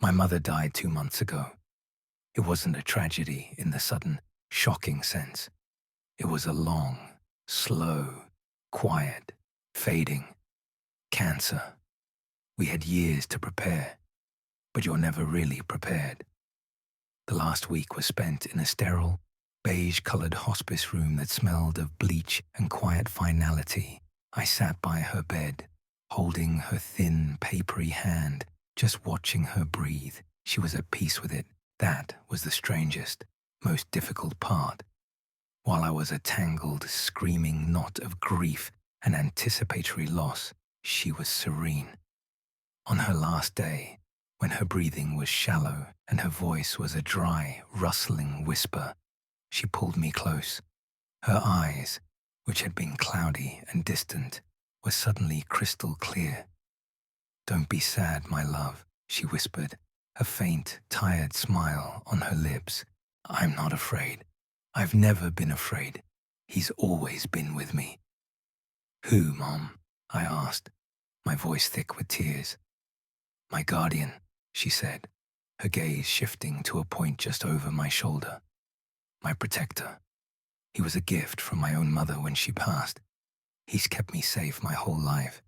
My mother died 2 months ago. It wasn't a tragedy in the sudden, shocking sense. It was a long, slow, quiet, fading cancer. We had years to prepare, but you're never really prepared. The last week was spent in a sterile, beige-colored hospice room that smelled of bleach and quiet finality. I sat by her bed, holding her thin, papery hand, just watching her breathe. She was at peace with it. That was the strangest, most difficult part. While I was a tangled, screaming knot of grief and anticipatory loss, she was serene. On her last day, when her breathing was shallow and her voice was a dry, rustling whisper, she pulled me close. Her eyes, which had been cloudy and distant, were suddenly crystal clear. "Don't be sad, my love," she whispered, a faint, tired smile on her lips. "I'm not afraid. I've never been afraid. He's always been with me." "Who, Mom?" I asked, my voice thick with tears. "My guardian," she said, her gaze shifting to a point just over my shoulder. "My protector. He was a gift from my own mother when she passed. He's kept me safe my whole life.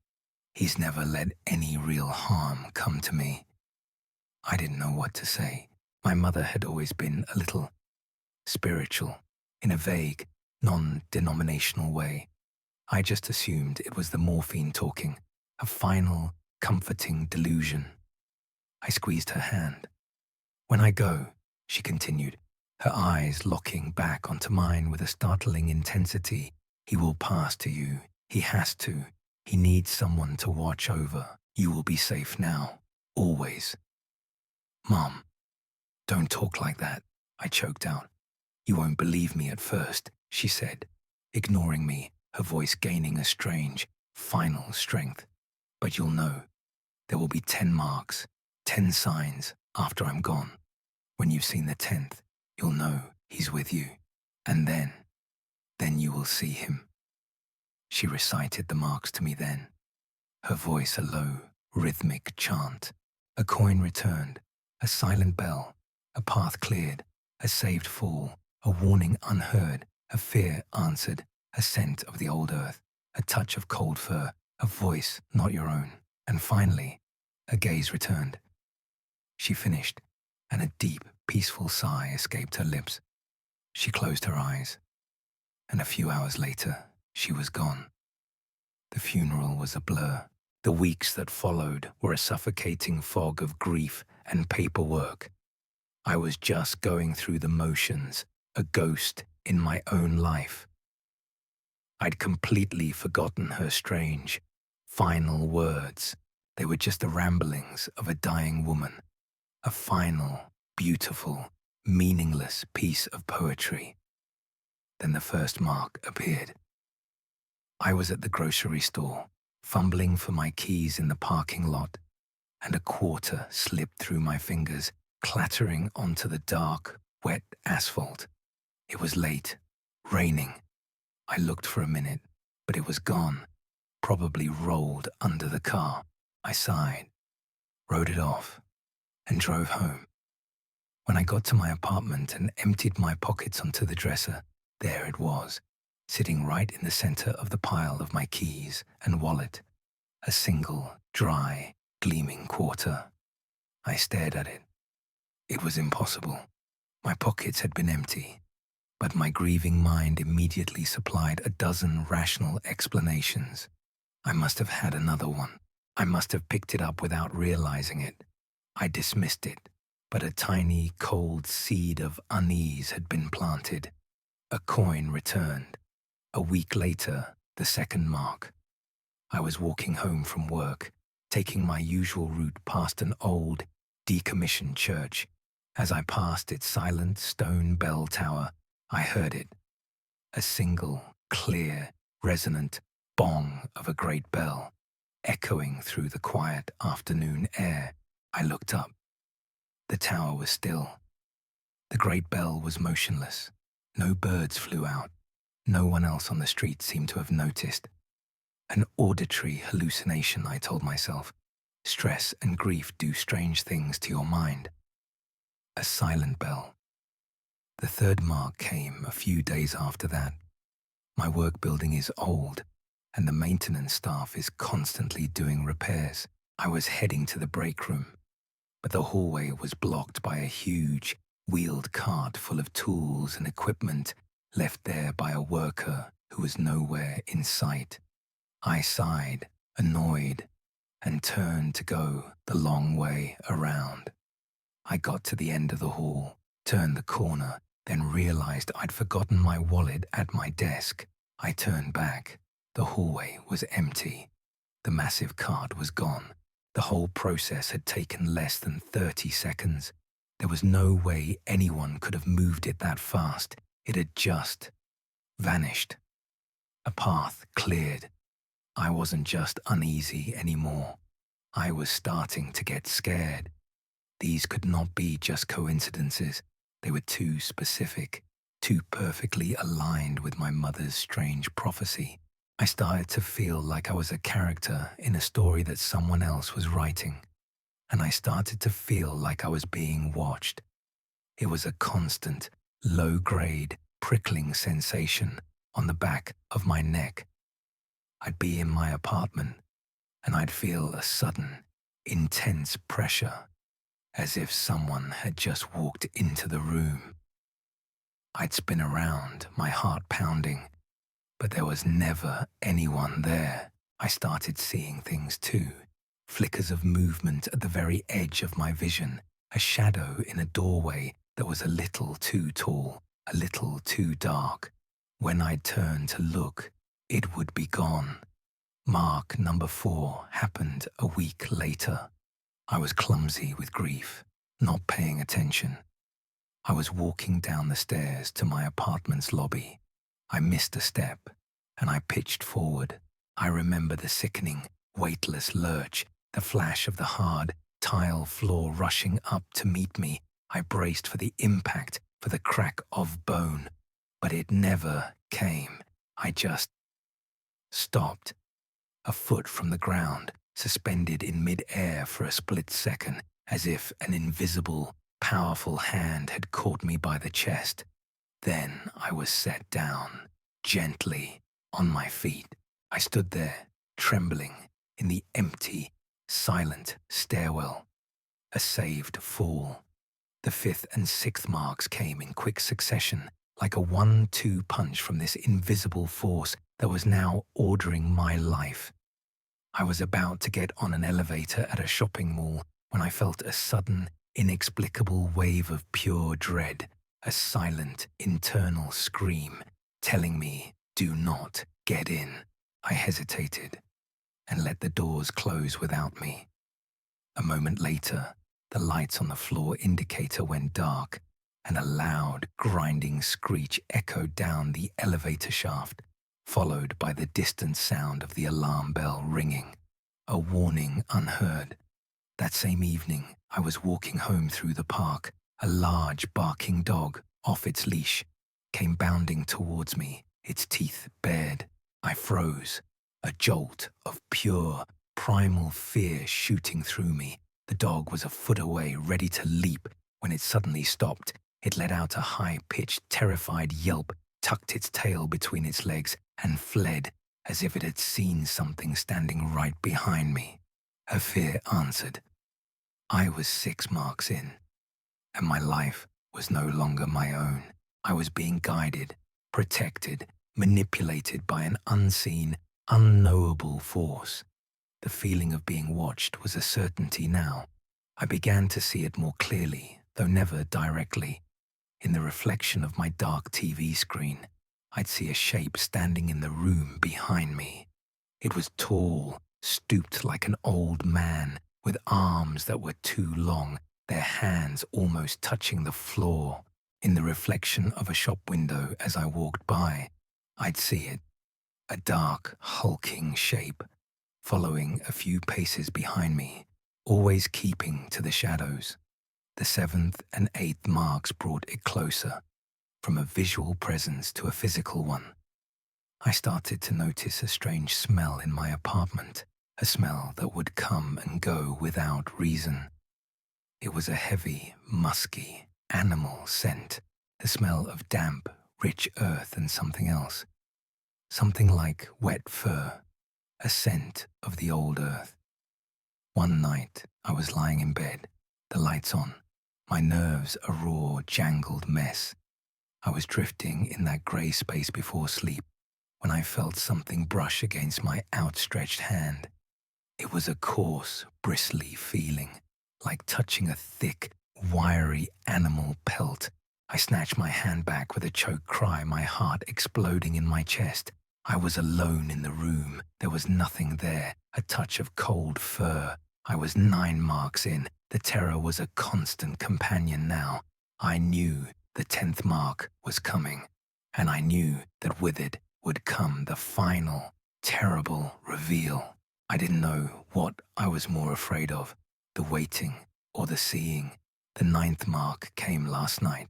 He's never let any real harm come to me." I didn't know what to say. My mother had always been a little spiritual, in a vague, non-denominational way. I just assumed it was the morphine talking, a final, comforting delusion. I squeezed her hand. "When I go," she continued, her eyes locking back onto mine with a startling intensity, "he will pass to you. He has to. He needs someone to watch over. You will be safe now. Always." "Mom, don't talk like that," I choked out. "You won't believe me at first," she said, ignoring me, her voice gaining a strange, final strength. "But you'll know. There will be 10 marks, 10 signs after I'm gone. When you've seen the 10th, you'll know he's with you. And then you will see him." She recited the marks to me then, her voice a low, rhythmic chant. A coin returned, a silent bell, a path cleared, a saved fall, a warning unheard, a fear answered, a scent of the old earth, a touch of cold fur, a voice not your own, and finally, a gaze returned. She finished, and a deep, peaceful sigh escaped her lips. She closed her eyes, and a few hours later, she was gone. The funeral was a blur. The weeks that followed were a suffocating fog of grief and paperwork. I was just going through the motions, a ghost in my own life. I'd completely forgotten her strange, final words. They were just the ramblings of a dying woman, a final, beautiful, meaningless piece of poetry. Then the first mark appeared. I was at the grocery store, fumbling for my keys in the parking lot, and a quarter slipped through my fingers, clattering onto the dark, wet asphalt. It was late, raining. I looked for a minute, but it was gone, probably rolled under the car. I sighed, wrote it off, and drove home. When I got to my apartment and emptied my pockets onto the dresser, there it was, sitting right in the center of the pile of my keys and wallet, a single, dry, gleaming quarter. I stared at it. It was impossible. My pockets had been empty, but my grieving mind immediately supplied a dozen rational explanations. I must have had another one. I must have picked it up without realizing it. I dismissed it, but a tiny, cold seed of unease had been planted. A coin returned. A week later, the second mark. I was walking home from work, taking my usual route past an old, decommissioned church. As I passed its silent stone bell tower, I heard it. A single, clear, resonant bong of a great bell, echoing through the quiet afternoon air. I looked up. The tower was still. The great bell was motionless. No birds flew out. No one else on the street seemed to have noticed. An auditory hallucination, I told myself. Stress and grief do strange things to your mind. A silent bell. The third mark came a few days after that. My work building is old, and the maintenance staff is constantly doing repairs. I was heading to the break room, but the hallway was blocked by a huge, wheeled cart full of tools and equipment left there by a worker who was nowhere in sight. I sighed, annoyed, and turned to go the long way around. I got to the end of the hall, turned the corner, then realized I'd forgotten my wallet at my desk. I turned back. The hallway was empty. The massive cart was gone. The whole process had taken less than 30 seconds. There was no way anyone could have moved it that fast. It had just vanished. A path cleared. I wasn't just uneasy anymore. I was starting to get scared. These could not be just coincidences. They were too specific, too perfectly aligned with my mother's strange prophecy. I started to feel like I was a character in a story that someone else was writing, and I started to feel like I was being watched. It was a constant, low-grade, prickling sensation on the back of my neck. I'd be in my apartment, and I'd feel a sudden, intense pressure, as if someone had just walked into the room. I'd spin around, my heart pounding, but there was never anyone there. I started seeing things too, flickers of movement at the very edge of my vision, a shadow in a doorway that was a little too tall, a little too dark. When I'd turn to look, it would be gone. Mark number 4 happened a week later. I was clumsy with grief, not paying attention. I was walking down the stairs to my apartment's lobby. I missed a step, and I pitched forward. I remember the sickening, weightless lurch, the flash of the hard, tile floor rushing up to meet me. I braced for the impact, for the crack of bone, but it never came. I just stopped, a foot from the ground, suspended in mid-air for a split second, as if an invisible, powerful hand had caught me by the chest. Then I was set down, gently, on my feet. I stood there, trembling, in the empty, silent stairwell. A saved fall. The 5th and 6th marks came in quick succession, like a 1-2 punch from this invisible force that was now ordering my life. I was about to get on an elevator at a shopping mall when I felt a sudden, inexplicable wave of pure dread, a silent, internal scream telling me, "Do not get in." I hesitated and let the doors close without me. A moment later, the lights on the floor indicator went dark, and a loud, grinding screech echoed down the elevator shaft, followed by the distant sound of the alarm bell ringing, a warning unheard. That same evening, I was walking home through the park. A large, barking dog, off its leash, came bounding towards me, its teeth bared. I froze, a jolt of pure, primal fear shooting through me. The dog was a foot away, ready to leap. When it suddenly stopped, it let out a high-pitched, terrified yelp, tucked its tail between its legs, and fled as if it had seen something standing right behind me. Her fear answered. I was 6 marks in, and my life was no longer my own. I was being guided, protected, manipulated by an unseen, unknowable force. The feeling of being watched was a certainty now. I began to see it more clearly, though never directly. In the reflection of my dark TV screen, I'd see a shape standing in the room behind me. It was tall, stooped like an old man, with arms that were too long, their hands almost touching the floor. In the reflection of a shop window as I walked by, I'd see it, a dark, hulking shape, following a few paces behind me, always keeping to the shadows. The 7th and 8th marks brought it closer, from a visual presence to a physical one. I started to notice a strange smell in my apartment, a smell that would come and go without reason. It was a heavy, musky, animal scent, the smell of damp, rich earth and something else. Something like wet fur, a scent of the old earth. One night, I was lying in bed, the lights on, my nerves a raw, jangled mess. I was drifting in that grey space before sleep when I felt something brush against my outstretched hand. It was a coarse, bristly feeling, like touching a thick, wiry animal pelt. I snatched my hand back with a choked cry, my heart exploding in my chest. I was alone in the room. There was nothing there, a touch of cold fur. I was 9 marks in. The terror was a constant companion now. I knew the 10th mark was coming, and I knew that with it would come the final, terrible reveal. I didn't know what I was more afraid of, the waiting or the seeing. The 9th mark came last night.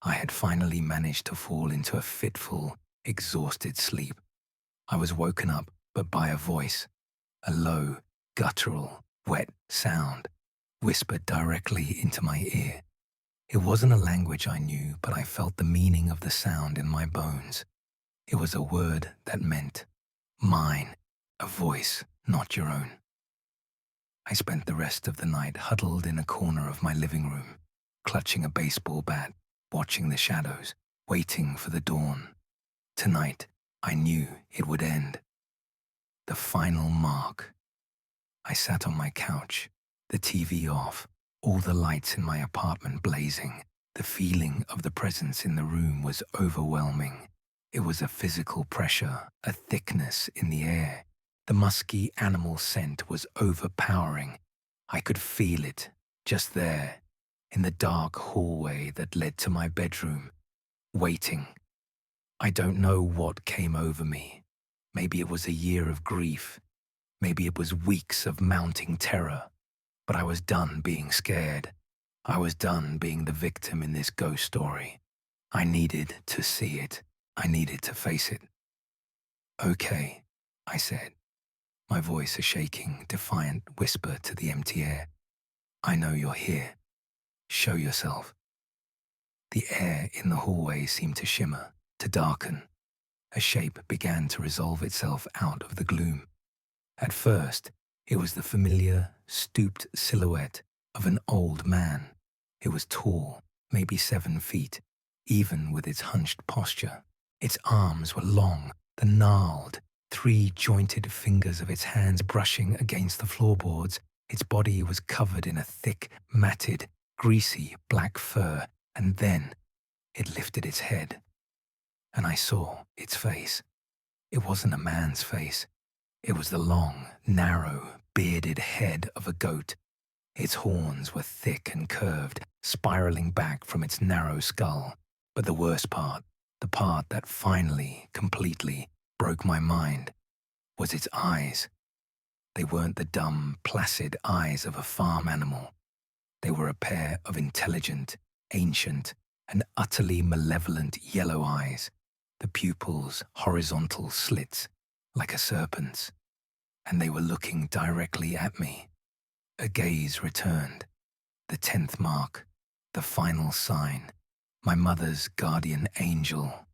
I had finally managed to fall into a fitful, exhausted sleep. I was woken up, but by a voice, a low, guttural, wet sound, whispered directly into my ear. It wasn't a language I knew, but I felt the meaning of the sound in my bones. It was a word that meant, mine, a voice, not your own. I spent the rest of the night huddled in a corner of my living room, clutching a baseball bat, watching the shadows, waiting for the dawn. Tonight, I knew it would end. The final mark. I sat on my couch, the TV off, all the lights in my apartment blazing. The feeling of the presence in the room was overwhelming. It was a physical pressure, a thickness in the air. The musky animal scent was overpowering. I could feel it, just there, in the dark hallway that led to my bedroom, waiting. I don't know what came over me. Maybe it was a year of grief. Maybe it was weeks of mounting terror. But I was done being scared. I was done being the victim in this ghost story. I needed to see it. I needed to face it. Okay, I said, my voice a shaking, defiant whisper to the empty air. I know you're here. Show yourself. The air in the hallway seemed to shimmer, to darken. A shape began to resolve itself out of the gloom. At first, it was the familiar, stooped silhouette of an old man. It was tall, maybe 7 feet, even with its hunched posture. Its arms were long, the gnarled, 3-jointed fingers of its hands brushing against the floorboards. Its body was covered in a thick, matted, greasy black fur, and then it lifted its head. And I saw its face. It wasn't a man's face. It was the long, narrow, bearded head of a goat. Its horns were thick and curved, spiraling back from its narrow skull. But the worst part, the part that finally, completely broke my mind, was its eyes. They weren't the dumb, placid eyes of a farm animal. They were a pair of intelligent, ancient, and utterly malevolent yellow eyes, the pupils horizontal slits, like a serpent's, and they were looking directly at me. A gaze returned. The 10th mark, the final sign, my mother's guardian angel.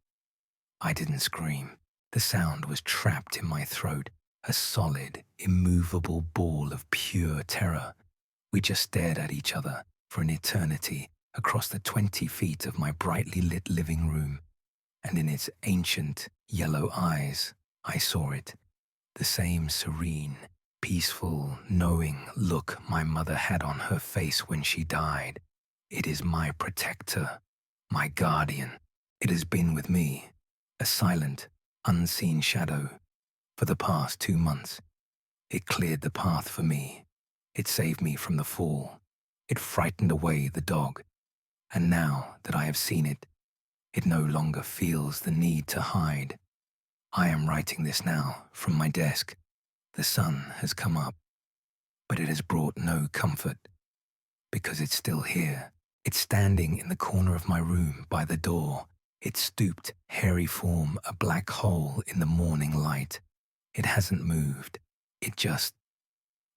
I didn't scream. The sound was trapped in my throat, a solid, immovable ball of pure terror. We just stared at each other for an eternity across the 20 feet of my brightly lit living room, and in its ancient, yellow eyes, I saw it, the same serene, peaceful, knowing look my mother had on her face when she died. It is my protector, my guardian. It has been with me, a silent, unseen shadow, for the past 2 months. It cleared the path for me. It saved me from the fall. It frightened away the dog. And now that I have seen it, it no longer feels the need to hide. I am writing this now from my desk. The sun has come up, but it has brought no comfort, because it's still here. It's standing in the corner of my room by the door, its stooped, hairy form a black hole in the morning light. It hasn't moved. It just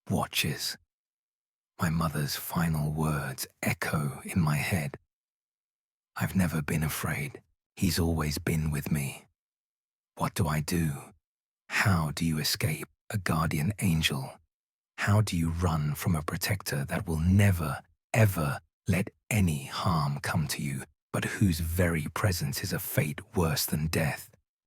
watches. My mother's final words echo in my head. I've never been afraid. He's always been with me. What do I do? How do you escape a guardian angel? How do you run from a protector that will never, ever let any harm come to you, but whose very presence is a fate worse than death?